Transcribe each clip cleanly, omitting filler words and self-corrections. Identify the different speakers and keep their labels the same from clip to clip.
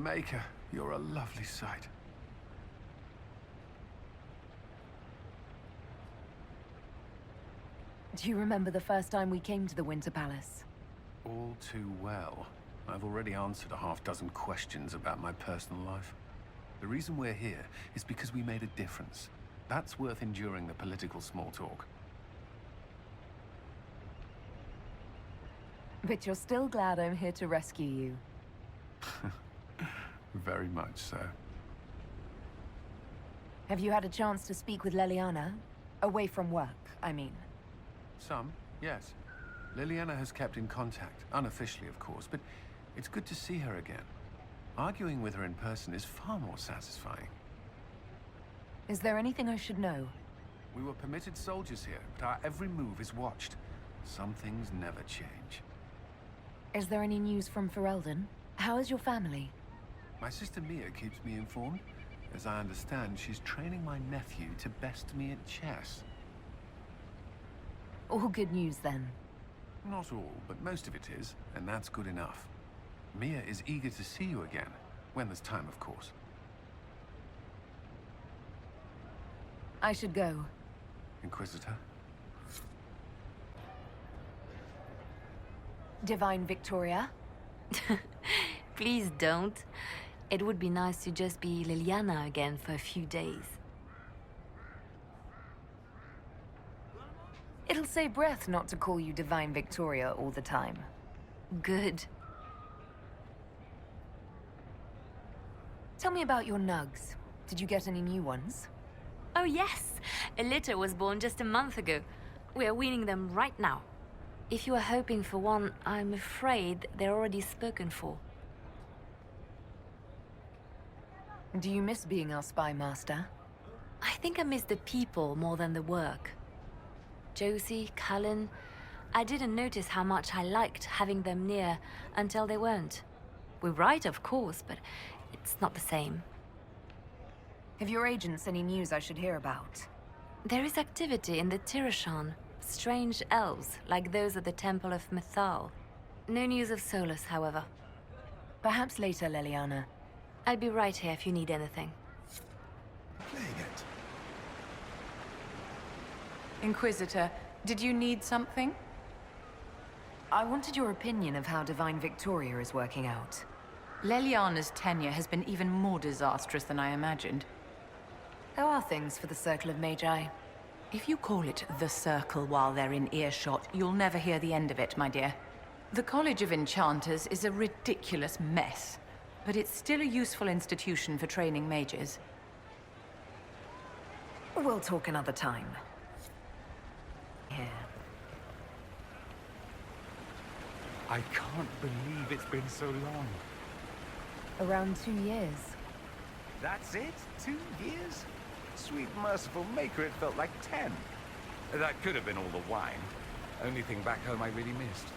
Speaker 1: Maker, you're a lovely sight.
Speaker 2: Do you remember the first time we came to the Winter Palace?
Speaker 1: All too well. I've already answered a half-dozen questions about my personal life. The reason we're here is because we made a difference. That's worth enduring the political small talk.
Speaker 2: But you're still glad I'm here to rescue you.
Speaker 1: Very much so.
Speaker 2: Have you had a chance to speak with Leliana? Away from work, I mean.
Speaker 1: Some, yes. Liliana has kept in contact, unofficially of course, but it's good to see her again. Arguing with her in person is far more satisfying.
Speaker 2: Is there anything I should know?
Speaker 1: We were permitted soldiers here, but our every move is watched. Some things never change.
Speaker 2: Is there any news from Ferelden? How is your family?
Speaker 1: My sister Mia keeps me informed. As I understand, she's training my nephew to best me at chess.
Speaker 2: All good news then.
Speaker 1: Not all, but most of it is, and that's good enough. Mia is eager to see you again, when there's time, of course.
Speaker 2: I should go.
Speaker 1: Inquisitor?
Speaker 2: Divine Victoria?
Speaker 3: Please don't. It would be nice to just be Liliana again for a few days.
Speaker 2: It'll save breath not to call you Divine Victoria all the time.
Speaker 3: Good.
Speaker 2: Tell me about your nugs. Did you get any new ones?
Speaker 3: Oh yes! A litter was born just a month ago. We are weaning them right now. If you are hoping for one, I'm afraid they're already spoken for.
Speaker 2: Do you miss being our spy master?
Speaker 3: I think I miss the people more than the work. Josie, Cullen, I didn't notice how much I liked having them near until they weren't. We write, of course, but it's not the same.
Speaker 2: Have your agents any news I should hear about?
Speaker 3: There is activity in the Tirashan. Strange elves, like those at the Temple of Mythal. No news of Solus, however.
Speaker 2: Perhaps later, Leliana.
Speaker 3: I'll be right here if you need anything.
Speaker 1: Playing it.
Speaker 4: Inquisitor, did you need something?
Speaker 2: I wanted your opinion of how Divine Victoria is working out.
Speaker 4: Leliana's tenure has been even more disastrous than I imagined.
Speaker 2: How are things for the Circle of Magi?
Speaker 4: If you call it the Circle while they're in earshot, you'll never hear the end of it, my dear. The College of Enchanters is a ridiculous mess, but it's still a useful institution for training mages.
Speaker 2: We'll talk another time. Here.
Speaker 5: I can't believe it's been so long.
Speaker 2: Around 2 years.
Speaker 5: That's it? 2 years? Sweet merciful Maker, it felt like 10. That could have been all the wine. Only thing back home I really missed.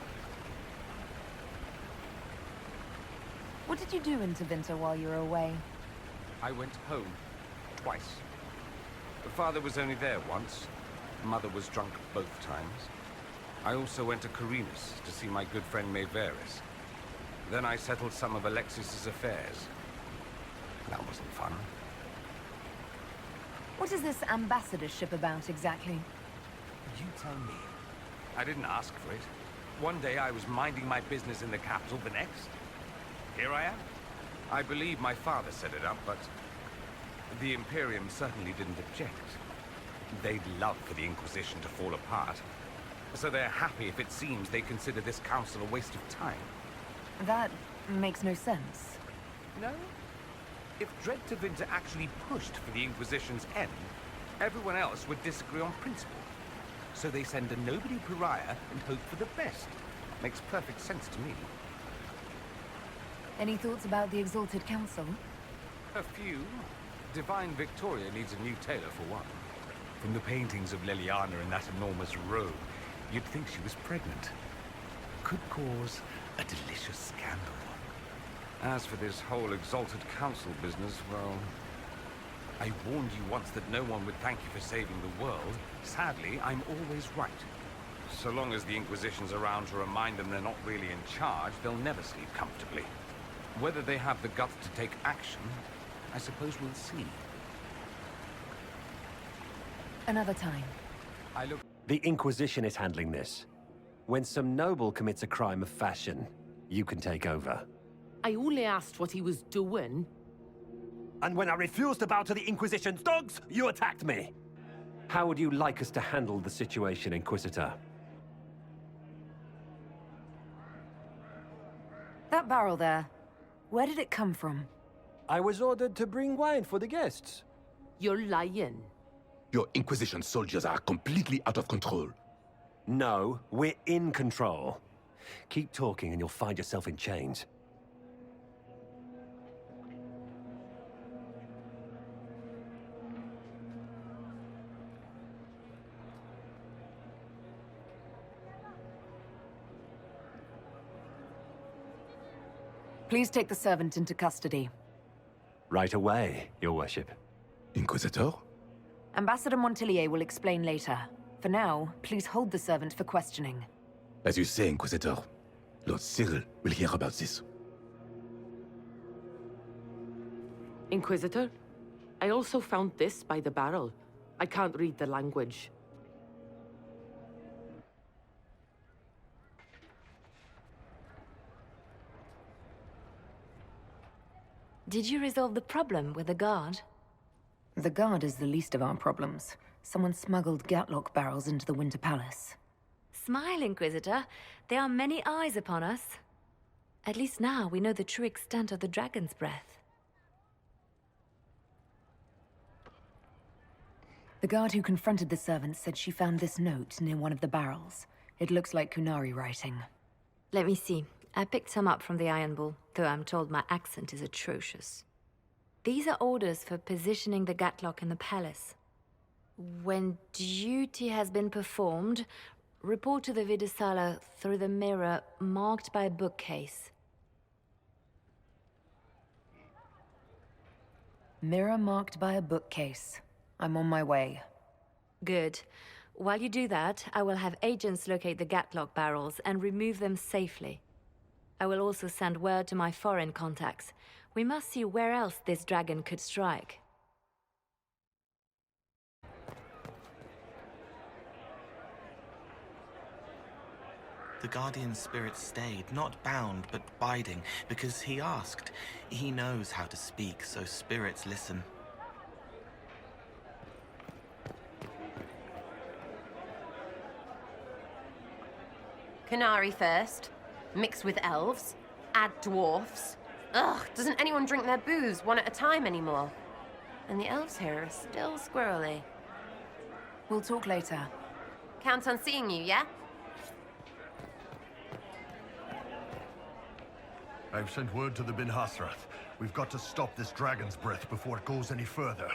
Speaker 2: What did you do in Tevinter while you were away?
Speaker 5: I went home. Twice. Father was only there once. Mother was drunk both times. I also went to Corinus to see my good friend Maeveris. Then I settled some of Alexis's affairs. That wasn't fun.
Speaker 2: What is this ambassadorship about, exactly?
Speaker 5: You tell me. I didn't ask for it. One day I was minding my business in the capital, the next, here I am. I believe my father set it up, but the Imperium certainly didn't object. They'd love for the Inquisition to fall apart, so they're happy if it seems they consider this council a waste of time.
Speaker 2: That makes no sense.
Speaker 5: No? If Dread Tevinter actually pushed for the Inquisition's end, everyone else would disagree on principle. So they send a nobody pariah and hope for the best. Makes perfect sense to me.
Speaker 2: Any thoughts about the Exalted Council?
Speaker 5: A few. Divine Victoria needs a new tailor for one. From the paintings of Leliana in that enormous robe, you'd think she was pregnant. Could cause a delicious scandal. As for this whole Exalted Council business, well, I warned you once that no one would thank you for saving the world. Sadly, I'm always right. So long as the Inquisition's around to remind them they're not really in charge, they'll never sleep comfortably. Whether they have the guts to take action, I suppose we'll see.
Speaker 2: Another time.
Speaker 5: I look...
Speaker 6: The Inquisition is handling this. When some noble commits a crime of fashion, you can take over.
Speaker 7: I only asked what he was doing.
Speaker 6: And when I refused to bow to the Inquisition's dogs, you attacked me! How would you like us to handle the situation, Inquisitor?
Speaker 2: That barrel there, where did it come from?
Speaker 6: I was ordered to bring wine for the guests.
Speaker 7: You're lying.
Speaker 8: Your Inquisition soldiers are completely out of control.
Speaker 6: No, we're in control. Keep talking and you'll find yourself in chains.
Speaker 2: Please take the servant into custody.
Speaker 6: Right away, Your Worship.
Speaker 8: Inquisitor?
Speaker 2: Ambassador Montillier will explain later. For now, please hold the servant for questioning.
Speaker 8: As you say, Inquisitor. Lord Cyril will hear about this.
Speaker 7: Inquisitor, I also found this by the barrel. I can't read the language.
Speaker 3: Did you resolve the problem with the guard?
Speaker 2: The guard is the least of our problems. Someone smuggled Gatlock barrels into the Winter Palace.
Speaker 3: Smile, Inquisitor. There are many eyes upon us. At least now we know the true extent of the dragon's breath.
Speaker 2: The guard who confronted the servant said she found this note near one of the barrels. It looks like Kunari writing.
Speaker 3: Let me see. I picked some up from the Iron Bull, though I'm told my accent is atrocious. These are orders for positioning the Gatlock in the palace. When duty has been performed, report to the Vidisala through the mirror marked by a bookcase.
Speaker 2: Mirror marked by a bookcase. I'm on my way.
Speaker 3: Good. While you do that, I will have agents locate the Gatlock barrels and remove them safely. I will also send word to my foreign contacts. We must see where else this dragon could strike.
Speaker 9: The Guardian Spirit stayed, not bound, but biding, because he asked. He knows how to speak, so spirits listen.
Speaker 10: Canary first, mix with elves, add dwarfs. Ugh, doesn't anyone drink their booze one at a time anymore? And the elves here are still squirrely.
Speaker 2: We'll talk later.
Speaker 10: Count on seeing you, yeah?
Speaker 11: I've sent word to the Bin Hasrath. We've got to stop this dragon's breath before it goes any further.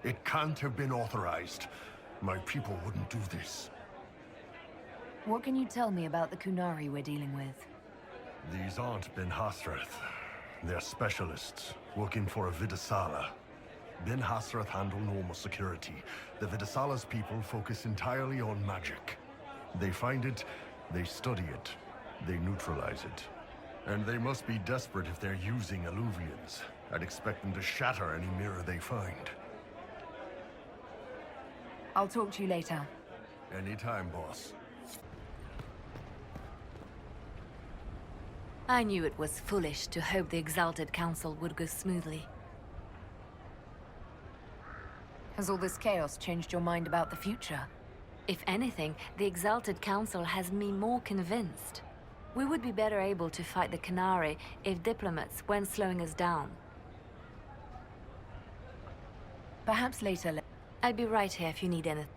Speaker 11: It can't have been authorized. My people wouldn't do this.
Speaker 2: What can you tell me about the Kunari we're dealing with?
Speaker 11: These aren't Bin Hasrath. They're specialists, working for a Vidisala. Bin Hasrath handle normal security. The Vidisala's people focus entirely on magic. They find it, they study it, they neutralize it. And they must be desperate if they're using Alluvians. I'd expect them to shatter any mirror they find.
Speaker 2: I'll talk to you later.
Speaker 11: Anytime, boss.
Speaker 3: I knew it was foolish to hope the Exalted Council would go smoothly.
Speaker 2: Has all this chaos changed your mind about the future?
Speaker 3: If anything, the Exalted Council has me more convinced. We would be better able to fight the Canary if diplomats weren't slowing us down.
Speaker 2: Perhaps later.
Speaker 3: I'll be right here if you need anything.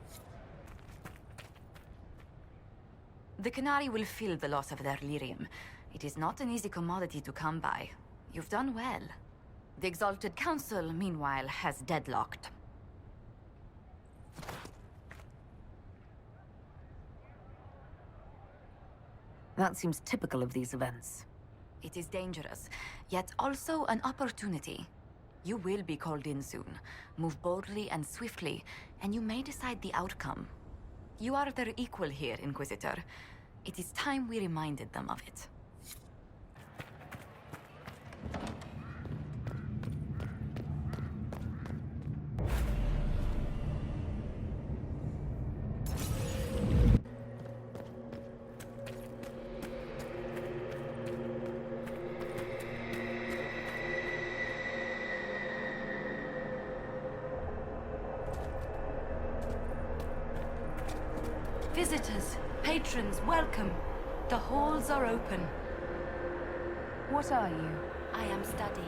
Speaker 12: The Canary will feel the loss of their lyrium. It is not an easy commodity to come by. You've done well. The Exalted Council, meanwhile, has deadlocked.
Speaker 2: That seems typical of these events.
Speaker 12: It is dangerous, yet also an opportunity. You will be called in soon. Move boldly and swiftly, and you may decide the outcome. You are their equal here, Inquisitor. It is time we reminded them of it.
Speaker 3: Visitors, patrons, welcome. The halls are open.
Speaker 2: What are you?
Speaker 3: I am study.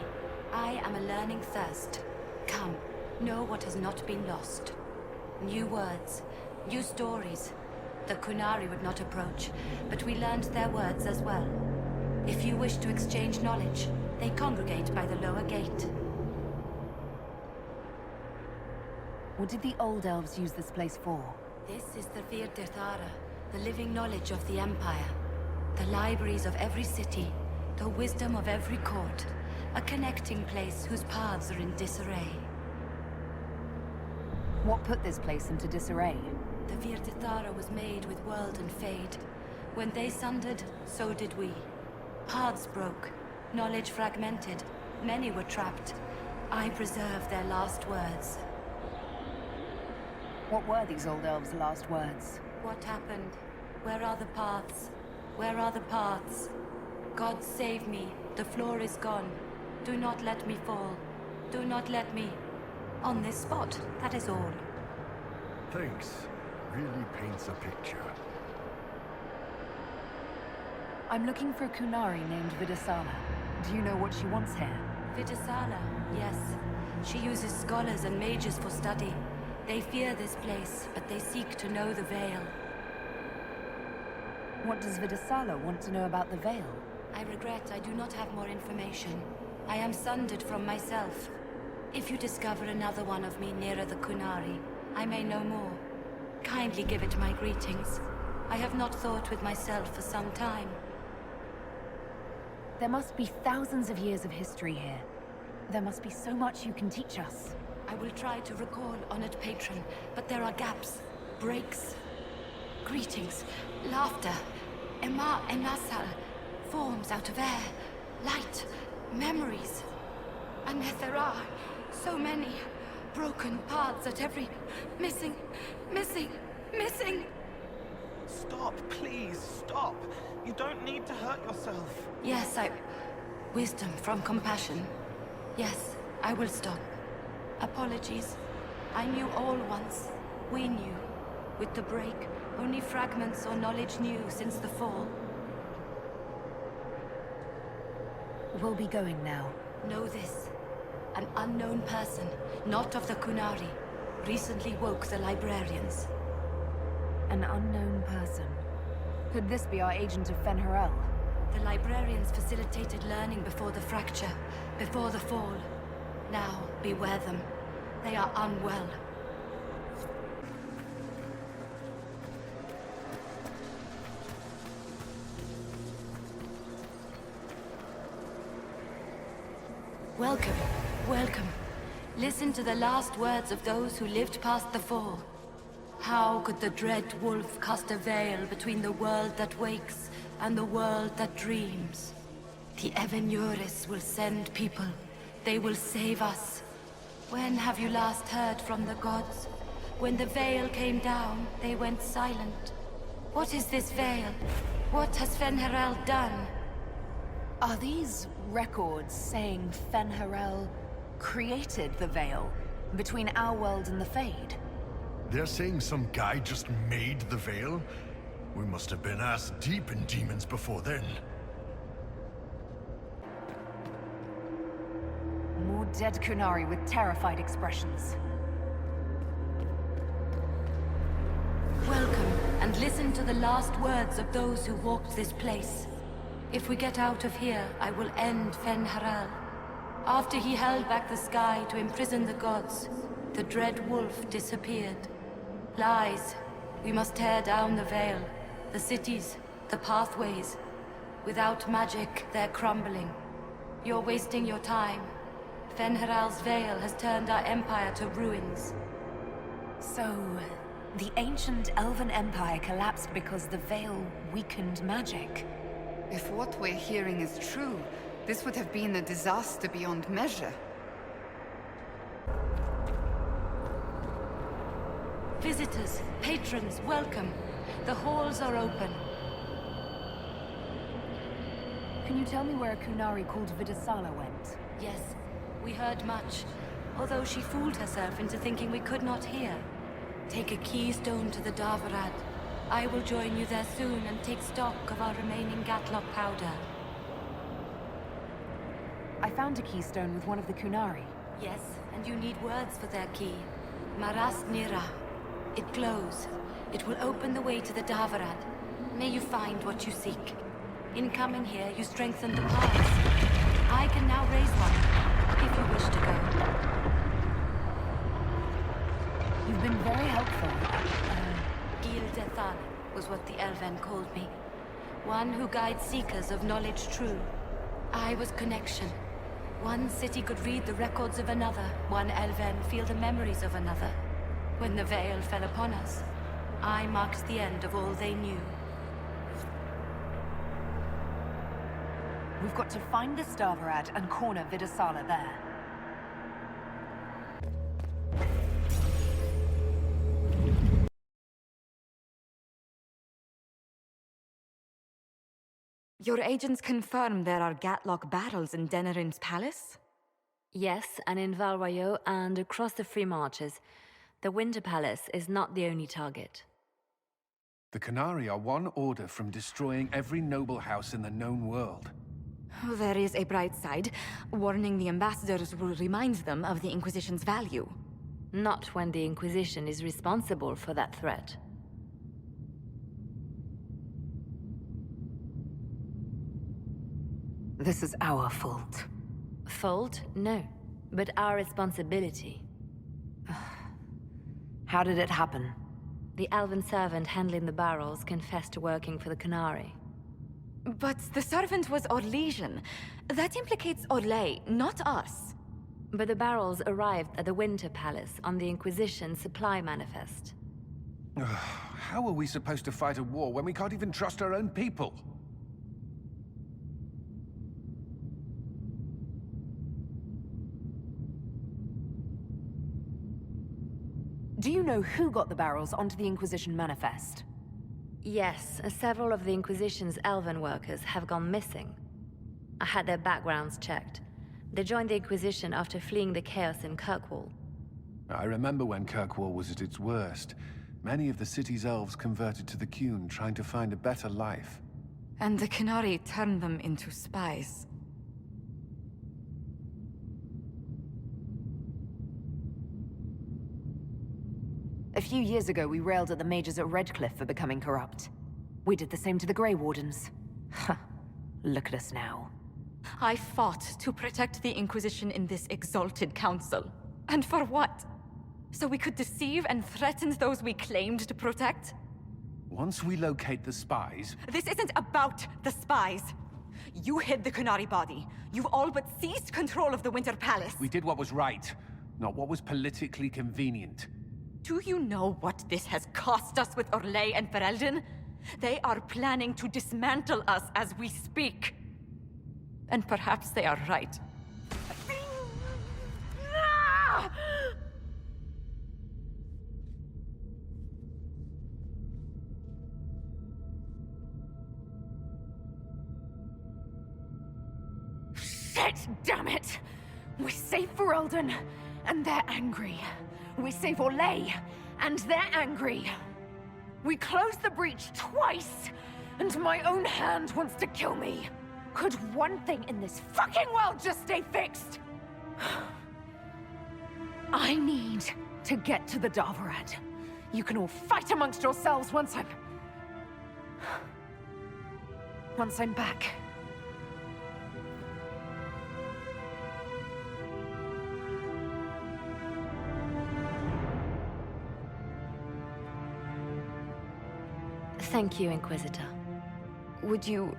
Speaker 3: I am a learning thirst. Come, know what has not been lost. New words, new stories. The Kunari would not approach, but we learned their words as well. If you wish to exchange knowledge, they congregate by the lower gate.
Speaker 2: What did the old elves use this place for?
Speaker 3: This is the Virdirthara, the living knowledge of the Empire. The libraries of every city, the wisdom of every court. A connecting place whose paths are in disarray.
Speaker 2: What put this place into disarray?
Speaker 3: The Virdirthara was made with world and fade. When they sundered, so did we. Paths broke, knowledge fragmented, many were trapped. I preserve their last words.
Speaker 2: What were these old elves' last words?
Speaker 3: What happened? Where are the paths? Where are the paths? God save me, the floor is gone. Do not let me fall. Do not let me... On this spot, that is all.
Speaker 11: Thanks. Really paints a picture.
Speaker 2: I'm looking for a Kunari named Vidasala. Do you know what she wants here?
Speaker 3: Vidasala, yes. She uses scholars and mages for study. They fear this place, but they seek to know the Veil.
Speaker 2: What does Vidasala want to know about the Veil?
Speaker 3: I regret I do not have more information. I am sundered from myself. If you discover another one of me nearer the Kunari, I may know more. Kindly give it my greetings. I have not thought with myself for some time.
Speaker 2: There must be thousands of years of history here. There must be so much you can teach us.
Speaker 3: I will try to recall, honored patron, but there are gaps, breaks. Greetings, laughter, Ema Enasal, forms out of air, light, memories. And yet there are so many broken paths at every... missing.
Speaker 9: Stop, please, stop. You don't need to hurt yourself.
Speaker 3: Yes, wisdom from compassion. Yes, I will stop. Apologies. I knew all once. We knew. With the break, only fragments or knowledge new since the fall.
Speaker 2: We'll be going now.
Speaker 3: Know this. An unknown person, not of the Kunari, recently woke the librarians.
Speaker 2: An unknown person. Could this be our agent of Fenharel?
Speaker 3: The librarians facilitated learning before the fracture, before the fall. Now, beware them. They are unwell. Welcome, welcome. Listen to the last words of those who lived past the fall. How could the dread wolf cast a veil between the world that wakes and the world that dreams? The Evenuris will send people. They will save us. When have you last heard from the gods? When the veil came down, they went silent. What is this veil? What has Fenharel done?
Speaker 2: Are these records saying Fenharel created the veil between our world and the Fade?
Speaker 11: They're saying some guy just made the veil? We must have been ass deep in demons before then.
Speaker 2: More dead Kunari with terrified expressions.
Speaker 3: Welcome, and listen to the last words of those who walked this place. If we get out of here, I will end Fenharel. After he held back the sky to imprison the gods, the dread wolf disappeared. Lies. We must tear down the veil, the cities, the pathways. Without magic, they're crumbling. You're wasting your time. Fenharel's veil has turned our empire to ruins.
Speaker 2: So, the ancient Elven Empire collapsed because the veil weakened magic.
Speaker 13: If what we're hearing is true, this would have been a disaster beyond measure.
Speaker 3: Visitors, patrons, welcome. The halls are open.
Speaker 2: Can you tell me where a Kunari called Vidasala went?
Speaker 3: Yes, we heard much, although she fooled herself into thinking we could not hear. Take a keystone to the Davarad. I will join you there soon and take stock of our remaining Gatlock powder.
Speaker 2: I found a keystone with one of the Kunari.
Speaker 3: Yes, and you need words for their key. Maras Nira. It glows. It will open the way to the Davarad. May you find what you seek. In coming here, you strengthen the paths. I can now raise one, if you wish to go.
Speaker 2: You've been very helpful.
Speaker 3: Gil Dethan was what the Elven called me. One who guides seekers of knowledge true. I was connection. One city could read the records of another, one Elven feel the memories of another. When the veil fell upon us, I marked the end of all they knew.
Speaker 2: We've got to find the Stavarad and corner Vidasala there.
Speaker 12: Your agents confirm there are Gatlock battles in Denerim's palace?
Speaker 3: Yes, and in Valroyo and across the Free Marches. The Winter Palace is not the only target.
Speaker 1: The Kunari are one order from destroying every noble house in the known world.
Speaker 12: There is a bright side. Warning the ambassadors will remind them of the Inquisition's value.
Speaker 3: Not when the Inquisition is responsible for that threat.
Speaker 2: This is our fault.
Speaker 3: Fault? No. But our responsibility.
Speaker 2: How did it happen?
Speaker 3: The elven servant handling the barrels confessed to working for the Kunari.
Speaker 12: But the servant was Orlesian. That implicates Orlais, not us.
Speaker 3: But the barrels arrived at the Winter Palace on the Inquisition supply manifest.
Speaker 1: How are we supposed to fight a war when we can't even trust our own people?
Speaker 2: Do you know who got the barrels onto the Inquisition manifest?
Speaker 3: Yes, several of the Inquisition's elven workers have gone missing. I had their backgrounds checked. They joined the Inquisition after fleeing the chaos in Kirkwall.
Speaker 1: I remember when Kirkwall was at its worst. Many of the city's elves converted to the Qun, trying to find a better life.
Speaker 12: And the Kunari turned them into spies.
Speaker 2: A few years ago, we railed at the mages at Redcliffe for becoming corrupt. We did the same to the Grey Wardens. Look at us now.
Speaker 12: I fought to protect the Inquisition in this exalted council. And for what? So we could deceive and threaten those we claimed to protect?
Speaker 1: Once we locate the spies...
Speaker 12: This isn't about the spies. You hid the Kunari body. You've all but seized control of the Winter Palace.
Speaker 1: We did what was right, not what was politically convenient.
Speaker 12: Do you know what this has cost us with Orlais and Ferelden? They are planning to dismantle us as we speak. And perhaps they are right.
Speaker 2: Shit, damn it! We save Ferelden, and they're angry. We save Orlais, and they're angry. We close the breach twice, and my own hand wants to kill me. Could one thing in this fucking world just stay fixed? I need to get to the Davarad. You can all fight amongst yourselves once I'm back.
Speaker 3: Thank you, Inquisitor.
Speaker 12: Would you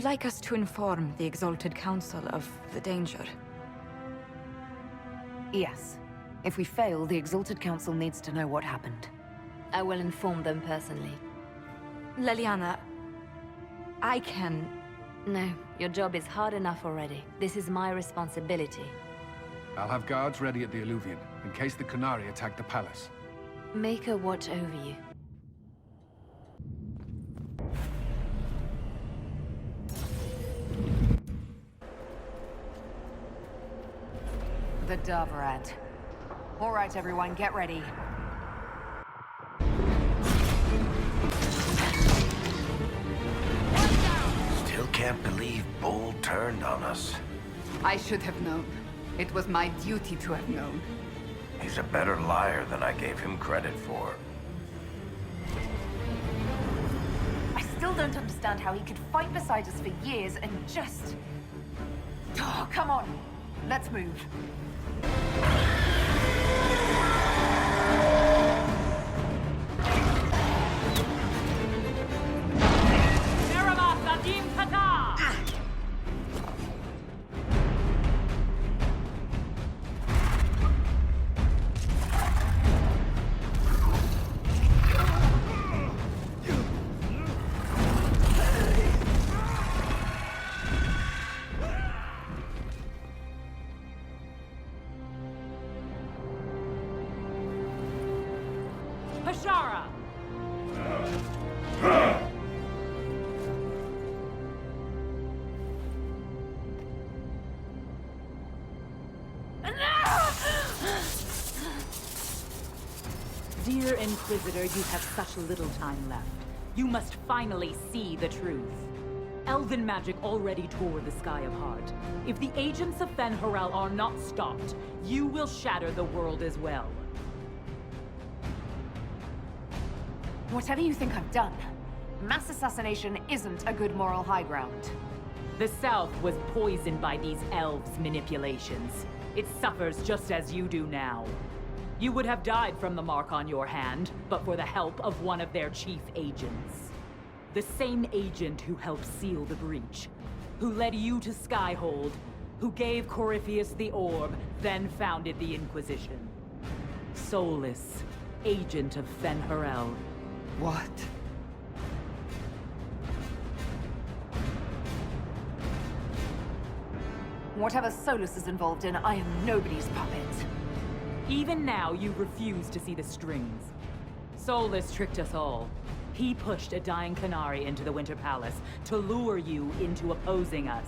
Speaker 12: like us to inform the Exalted Council of the danger?
Speaker 2: Yes. If we fail, the Exalted Council needs to know what happened.
Speaker 3: I will inform them personally.
Speaker 12: Leliana, I can...
Speaker 3: No, your job is hard enough already. This is my responsibility.
Speaker 1: I'll have guards ready at the Alluvion, in case the Kunari attack the palace.
Speaker 3: Make a watch over you.
Speaker 2: The Davarad. All right, everyone, get ready.
Speaker 14: turned on us.
Speaker 13: I should have known. It was my duty to have known.
Speaker 14: He's a better liar than I gave him credit for.
Speaker 2: I still don't understand how he could fight beside us for years and just... Oh, come on. Let's move.
Speaker 15: Dear Inquisitor, you have such little time left. You must finally see the truth. Elven magic already tore the sky apart. If the agents of Fen-Harel are not stopped, you will shatter the world as well.
Speaker 2: Whatever you think I've done, mass assassination isn't a good moral high ground.
Speaker 15: The South was poisoned by these elves' manipulations. It suffers just as you do now. You would have died from the mark on your hand, but for the help of one of their chief agents. The same agent who helped seal the breach, who led you to Skyhold, who gave Corypheus the orb, then founded the Inquisition. Solus, agent of Fen-Harel.
Speaker 13: What?
Speaker 2: Whatever Solus is involved in, I am nobody's puppet.
Speaker 15: Even now, you refuse to see the strings. Solus tricked us all. He pushed a dying Canary into the Winter Palace to lure you into opposing us.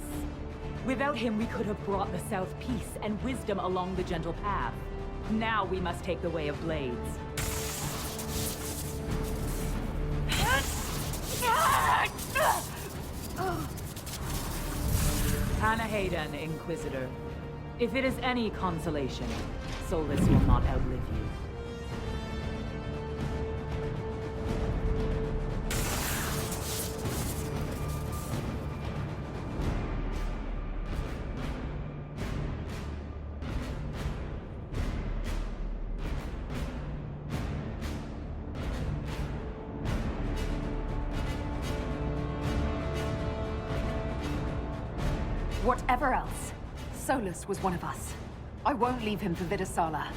Speaker 15: Without him, we could have brought the South peace and wisdom along the gentle path. Now we must take the way of blades. Hannah Hayden, Inquisitor. If it is any consolation, Solus will not outlive you.
Speaker 2: Whatever else, Solus was one of us. I won't leave him for Vidasala.